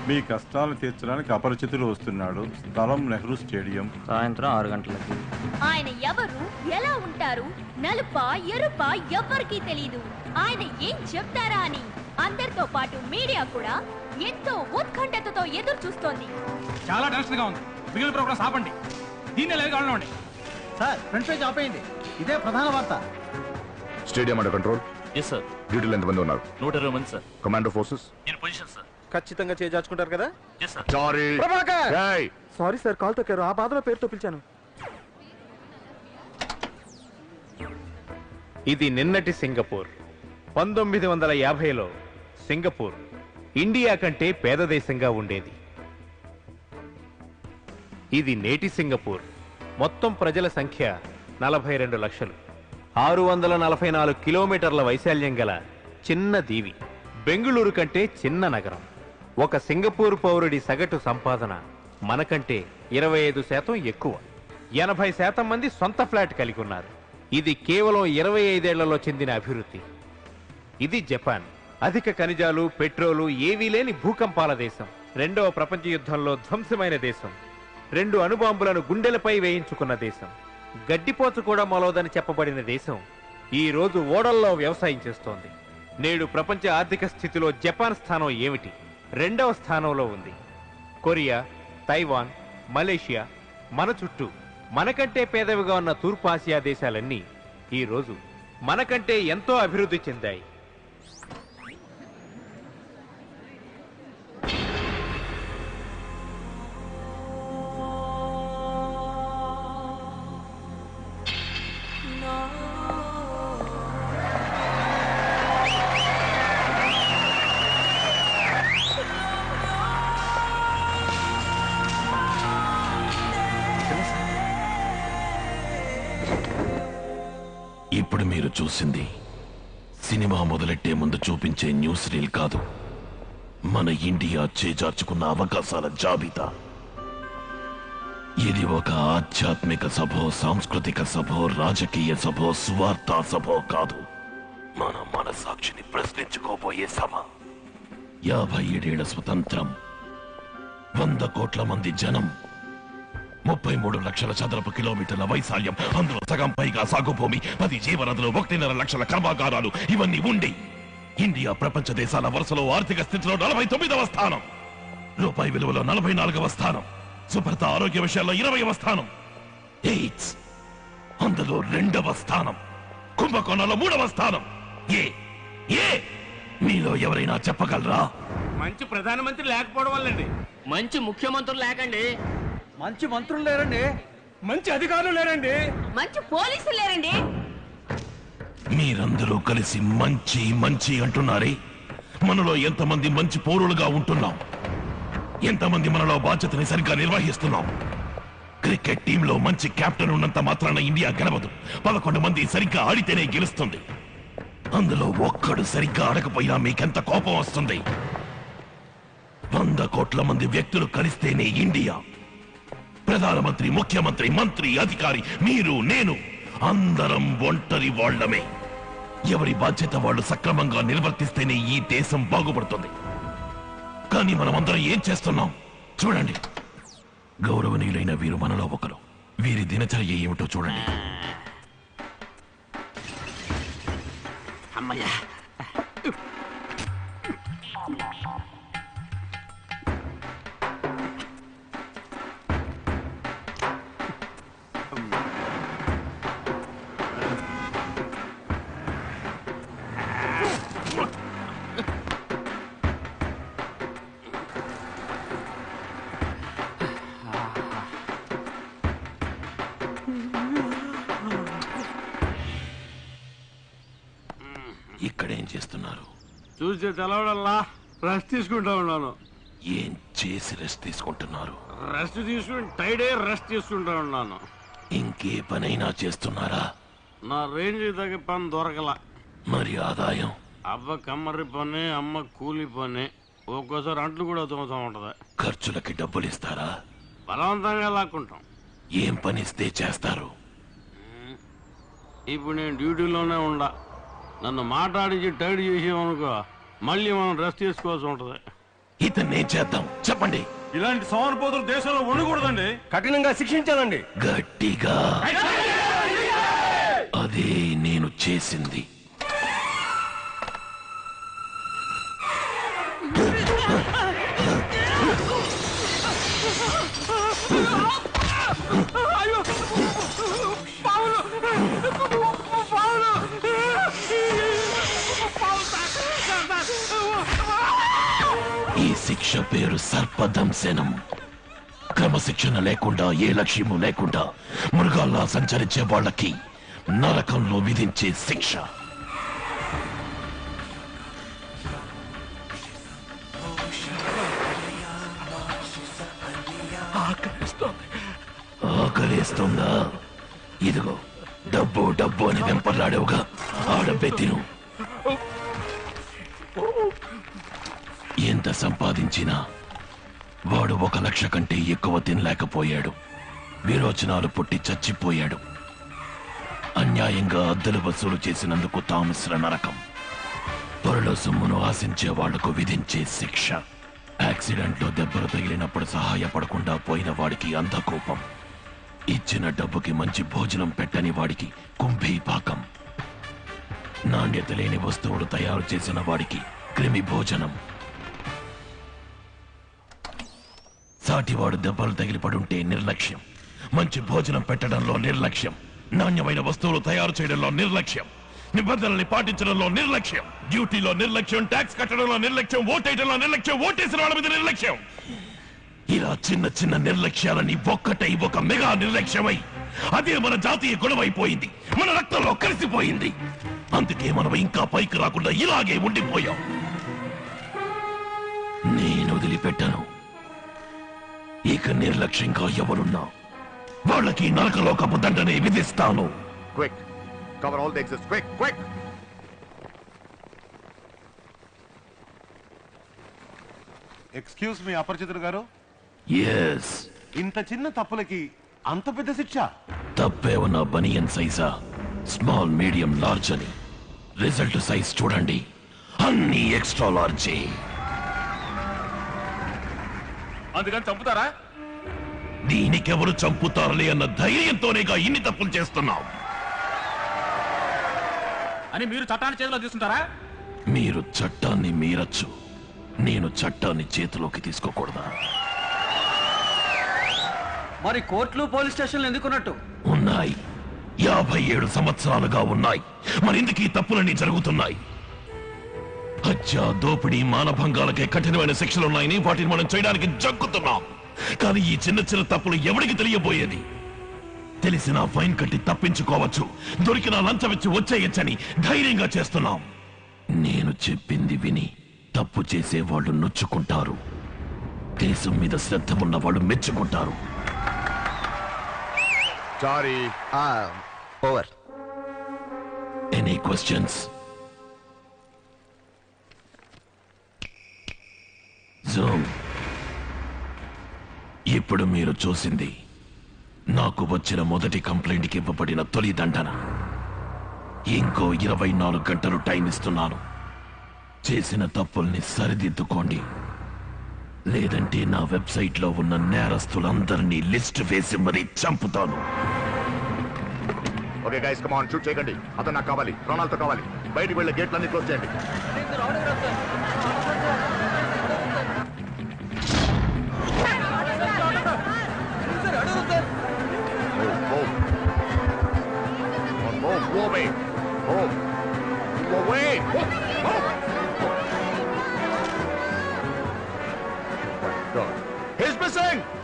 మీ కష్టాలను తీర్చడానికి అపరిచితుడు వస్తున్నాడు. స్థలం నెహ్రూ స్టేడియం. సాయంత్రం 6 గంటలకి. ఆయన ఎవరు, ఎలా ఉంటారు, నలుపా ఎరుపా ఎవ్వరికీ తెలీదు. ఆయన ఏం చెప్తారా అని అందరితో పాటు మీడియా కూడా ఎంతో ఉత్కంఠతతో ఎదురు చూస్తోంది. చాలా టెన్షన్ గా ఉంది. మిగిలిన ప్రోగ్రామ్స్ ఆపండి. దీన్ని ఎలా కావాలండి సార్? ఫ్రంట్ పేజ్ ఆపేయండి. ఇదే ప్రధాన వార్త. Stadium under control. Yes sir. డ్యూటీలో ఎంతమంది ఉన్నారు? 120 మంది sir. Commando forces in position sir. ఖచ్చితంగా చేజార్చుకుంటారు కదా? Yes sir. Sorry sorry sir, call తొక్కారు. ఆ బాధలో పేరుతో పిలిచాను. ఇది నిన్నటి సింగపూర్. 1950లో సింగపూర్ ఇండియా కంటే పేద దేశంగా ఉండేది. ఇది నేటి సింగపూర్. మొత్తం ప్రజల సంఖ్య 42 లక్షలు. 644 కిలోమీటర్ల వైశాల్యం గల చిన్న దీవి. బెంగుళూరు కంటే చిన్న నగరం. ఒక సింగపూర్ పౌరుడి సగటు సంపాదన మనకంటే 25% ఎక్కువ. 80% మంది సొంత ఫ్లాట్ కలిగి ఉన్నారు. ఇది కేవలం 25 ఏళ్లలో చెందిన అభివృద్ధి. ఇది జపాన్. అధిక ఖనిజాలు, పెట్రోలు ఏవీ లేని భూకంపాల దేశం. 2వ ప్రపంచ యుద్ధంలో ధ్వంసమైన దేశం. 2 అణుబాంబులను గుండెలపై వేయించుకున్న దేశం. గడ్డిపోచ కూడా మొలవదని చెప్పబడిన దేశం ఈ రోజు ఓడల్లో వ్యవసాయం చేస్తోంది. నేడు ప్రపంచ ఆర్థిక స్థితిలో జపాన్ స్థానం ఏమిటి? 2వ స్థానంలో ఉంది. కొరియా, తైవాన్, మలేషియా మన చుట్టూ మనకంటే పేదవిగా ఉన్న తూర్పు ఆసియా దేశాలన్నీ ఈ రోజు మనకంటే ఎంతో అభివృద్ధి చెందాయి. ఇప్పుడు మీరు చూసింది సినిమా మొదలెట్టే ముందు చూపించే న్యూస్ రీల్ కాదు, మన ఇండియా చేజార్చుకున్న అవకాశాల జాబితా. ఇది ఒక ఆధ్యాత్మిక సభో, సాంస్కృతిక సభో, రాజకీయ సభో, స్వార్థ సభో కాదు. మన మనసాక్షిని ప్రశ్నించుకోబోయే సభ. 57 ఏళ్ల స్వతంత్రం, 100 కోట్ల మంది జనం, 33 లక్షల చదరపు కిలోమీటర్ల వైశాల్యం, అందులో సగం పైగా సాగుభూమి, 10 జీవనదులు, 1.5 లక్షల కర్మాగారాలు, ఇవన్నీ ఉండి ఇండియా ప్రపంచ దేశాల వరుసలో ఆర్థిక స్థితిలో 49వ స్థానం, రూపాయి విలువలో 44వ స్థానం, శుభ్రత ఆరోగ్య విషయాల్లో 20వ స్థానం, ఎయిడ్స్ అందులో 2వ స్థానం, కుంభకోణంలో 3వ స్థానం. ఏ ఏ మీలో ఎవరైనా చెప్పగలరా? మంచి ప్రధానమంత్రి లేకపోవడం వల్లండి. మంచి ముఖ్యమంత్రులు లేకండి. మంచి మంత్రులు లేరండి. మంచి అధికారులు లేరండి. మంచి పోలీసులు లేరండి. మీరందరూ కలిసి మంచి మంచి అంటున్నారే, మనలో ఎంతమంది మంచి పౌరులుగా ఉంటున్నాం? ఎంతమంది మనలో బాధ్యతని సరిగ్గా నిర్వహిస్తున్నాం? క్రికెట్ టీంలో మంచి కెప్టెన్ ఉన్నంత మాత్రాన ఇండియా గెలవదు. 11 మంది సరిగ్గా ఆడితేనే గెలుస్తుంది. అందులో ఒక్కడు సరిగ్గా ఆడకపోయినా మీకెంత కోపం వస్తుంది? 100 కోట్ల మంది వ్యక్తులు కలిస్తేనే ఇండియా. ప్రధానమంత్రి, ముఖ్యమంత్రి, మంత్రి, అధికారి, మీరు, నేను అందరం ఒంటరి వాళ్లమే. ఎవరి బాధ్యత వాళ్ళు సక్రమంగా నిర్వర్తిస్తేనే ఈ దేశం బాగుపడుతుంది. కానీ మనమందరం ఏం చేస్తున్నాం చూడండి. గౌరవనీయులైన వీరు మనలో ఒకరు. వీరి దినచర్య ఏమిటో చూడండి. అమ్మయ్యా. ఇక్కడేం చేస్తున్నారు? చూస్తే తెలవడల్లా రెస్ట్ తీసుకుంటా ఉన్నాను. ఏం చేసి రెస్ట్ తీసుకుంటున్నారు? రెస్ట్ తీసుకుని టైడే రెస్ట్ తీసుకుంటా ఉన్నాను. ఇంకే పనైనా చేస్తున్నారా? నా రేంజ్ తగ్గ పని దొరకలా. మరి ఆదాయం? అవ్వ కమ్మరి పని, అమ్మ కూలి పని, ఒక్కోసారి అంట్లు కూడా తోముతా ఉంటది. ఖర్చులకి డబ్బులు ఇస్తారా? బలవంతంగా లాక్కుంటాం. ఏం పనిస్తే చేస్తారు? ఇప్పుడు నేను డ్యూటీలోనే ఉండా. నన్ను మాట్లాడించి టైడ్ చేసామనుకో, మళ్ళీ మనం రెస్ట్ తీసుకోవాల్సి ఉంటది. ఇతన్నేం చేద్దాం చెప్పండి. ఇలాంటి సోమరిపోతులు దేశంలో ఉండకూడదండి. కఠినంగా శిక్షించాలండి. గట్టిగా. అదే నేను చేసింది. ఈ శిక్ష పేరు సర్పదంశనం. క్రమశిక్షణ లేకుండా, ఏ లక్ష్యము లేకుండా మృగాల్లా సంచరించే వాళ్ళకి నరకంలో విధించే శిక్ష. ఆకలేస్తుందా? ఇదిగో డబ్బు డబ్బు అని వెంపర్లాడేవుగా, ఆ డబ్బే తిను. ఎంత సంపాదించినా వాడు 1 లక్ష కంటే ఎక్కువ తినలేకపోయాడు. విరోచనాలు పుట్టి చచ్చిపోయాడు. అన్యాయంగా అద్దెలు వసూలు చేసినందుకు తామస్ర నరకం. పరుల సొమ్మును ఆశించే వాళ్లకు విధించే శిక్ష. యాక్సిడెంట్లో దెబ్బలు తగిలినప్పుడు సహాయపడకుండా పోయిన వాడికి అంధకోపం. ఇచ్చిన డబ్బుకి మంచి భోజనం పెట్టని వాడికి కుంభీపాకం. నాణ్యత లేని వస్తువులు తయారు చేసిన వాడికి క్రిమి భోజనం. సాటివాడు దెబ్బలు తగిలిపడుంటే నిర్లక్ష్యం. మంచి భోజనం పెట్టడంలో నిర్లక్ష్యం. నాణ్యమైన వస్తువులు తయారు చేయడంలో నిర్లక్ష్యం. నిబంధనల్ని పాటించడంలో నిర్లక్ష్యం. డ్యూటీలో నిర్లక్ష్యం. ట్యాక్స్ కట్టడంలో నిర్లక్ష్యం. ఓటేయడంలో నిర్లక్ష్యం. ఓటేసిన వాళ్ళ మీద నిర్లక్ష్యం. ఇలా చిన్న చిన్న నిర్లక్ష్యాలని ఒక్కటై ఒక మెగా నిర్లక్ష్యమై అదే మన జాతీయ గొడవైపోయింది. మన రక్తంలో కలిసిపోయింది. అందుకే మనం ఇంకా పైకి రాకుండా ఇలాగే ఉండిపోయాం. నేను వదిలిపెట్టను. ఇక నిర్లక్ష్యంగా ఎవరున్నా వాళ్ళకి నరకలోకపు దండనే విధిస్తాను. Quick. Cover all the exits. Quick, quick. Excuse me అపరిచితుడు గారు, ఎస్. ఇంత చిన్న తప్పులకి అంత పెద్ద శిక్ష? తప్పేమన్నా బనియన్ సైజా, స్మాల్, మీడియం, లార్జ్ అని రిజల్ట్ సైజ్ చూడండి, అన్ని ఎక్స్ట్రా లార్జే. అందుకని చంపుతారా? దీనికెవరు చంపుతారలే అన్న ధైర్యంతోనేగా ఇన్ని తప్పులు చేస్తున్నాం. అని మీరు చట్టాన్ని చేతిలో తీసుకుంటారా? మీరు చట్టాన్ని మీరచ్చు, నేను చట్టాన్ని చేతిలోకి తీసుకోకూడదా? మరి కోర్టులు పోలీస్ స్టేషన్లు ఎందుకున్నట్టు? ఉన్నాయి. 57 సంవత్సరాలుగా ఉన్నాయి. మరెందుకు ఈ తప్పులన్నీ జరుగుతున్నాయి? హత్య, దోపిడీ, మానభంగాలకే కఠినమైన శిక్షలున్నాయని వాటిని మనం చేయడానికి జగ్గుతున్నాం. కానీ ఈ చిన్న చిన్న తప్పులు ఎవరికి తెలియబోయేది? తెలిసినా ఫైన్ కట్టి తప్పించుకోవచ్చు, దొరికినా లంచమిచ్చి వచ్చేయచ్చని ధైర్యంగా చేస్తున్నాం. నేను చెప్పింది విని తప్పు చేసేవాళ్ళు నొచ్చుకుంటారు. దేశం మీద శ్రద్ధ ఉన్న వాళ్ళు మెచ్చుకుంటారు. Sorry. Over. Any questions? Zoom. ఇప్పుడు మీరు చూసింది నాకు వచ్చిన మొదటి కంప్లైంట్కి ఇవ్వబడిన తొలి దండన. ఇంకో 24 గంటలు టైం ఇస్తున్నాను. చేసిన తప్పుల్ని సరిదిద్దుకోండి, లేదంటే నా వెబ్సైట్ లో ఉన్న నేరస్తులందరినీ లిస్ట్ వేసి మరీ చంపుతాను. Okay guys, come on, shoot చేయకండి. అతను నాకు కావాలి, ప్రాణాలతో కావాలి. బయటికి వెళ్ళే గేట్లన్నీ క్లోజ్ చేయండి.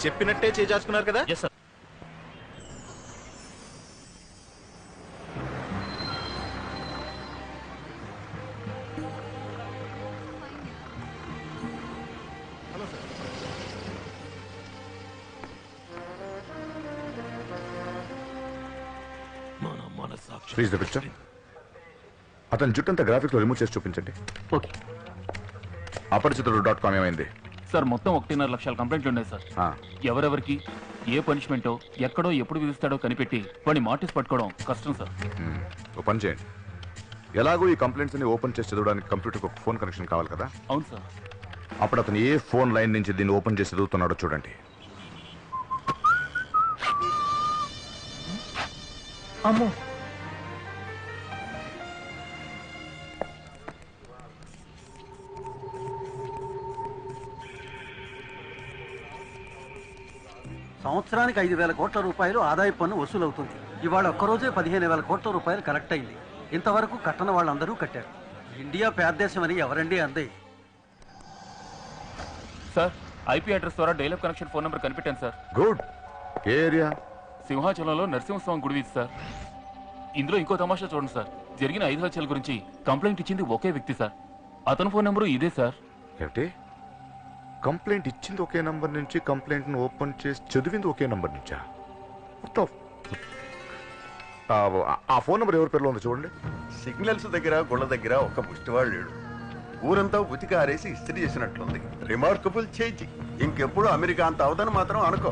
చెప్పినట్టే చేజార్చుకున్నారు కదా? Yes sir. మన మనసాక్షి. Please the picture. అతని జుట్టంతా గ్రాఫిక్స్ లో రిమూవ్ చేసి చూపించండి. ఓకే అపరిచితుడు.com ఏమైంది? సార్, మొత్తం 1.5 లక్షల కంప్లైంట్లు ఉన్నాయి సార్. ఎవరెవరికి ఏ పనిష్మెంటో ఎక్కడో ఎప్పుడు విధిస్తాడో కనిపెట్టి వాడిని మార్టిస్ పట్టుకోవడం కష్టం సార్. ఓ పని చేయండి. ఎలాగో ఈ కంప్లైంట్స్ ని ఓపెన్ చేసి చదవడానికి కంప్యూటర్కి ఒక ఫోన్ కనెక్షన్ కావాలి కదా? అవును సార్. అప్పుడు అతను ఏ ఫోన్ లైన్ నుంచి దీన్ని ఓపెన్ చేసి చదువుతున్నాడో చూడండి. అమ్మో, సంవత్సరానికి 5,000 కోట్ల రూపాయలు ఆదాయ పన్ను వసూలవుతుంది. ఇవాళ ఒక్కరోజే 15,000 కోట్ల రూపాయలు కలెక్ట్ అయింది. ఇంతవరకు కట్టని వాళ్ళందరూ కట్టారు. ఇండియా పేదదేశం అని ఎవరండి అంది? సార్, ఐపీ అడ్రస్ ద్వారా డైలప్ కనెక్షన్ ఫోన్ నెంబర్ కనిపెట్టాను సార్. గుడ్. ఏ ఏరియా? సింహాచలంలో నరసింహస్వామి గుడి వీధి సార్. ఇందులో ఇంకో తమాషా చూడండి సార్. జరిగిన 5 హత్యల గురించి కంప్లైంట్ ఇచ్చింది ఒకే వ్యక్తి సార్. అతని ఫోన్ నెంబరు ఇదే సార్. ఏమిటి? కంప్లైంట్ ఇచ్చింది ఒకే నంబర్ నుంచి, కంప్లైంట్ ను ఓపెన్ చేసి చదివింది ఒకే నంబర్ నుంచా? ఆ ఫోన్ నెంబర్ ఎవరి పేరులో ఉందో చూడండి. సిగ్నల్స్ దగ్గర గుళ్ళ దగ్గర ఒక ముష్టివాడు లేడు. ఊరంతా ఉతికి ఆరేసి ఇస్త్రీ చేసినట్లుంది. Remarkable change. ఇంకెప్పుడు అమెరికా అంత అవదని మాత్రం అనుకో.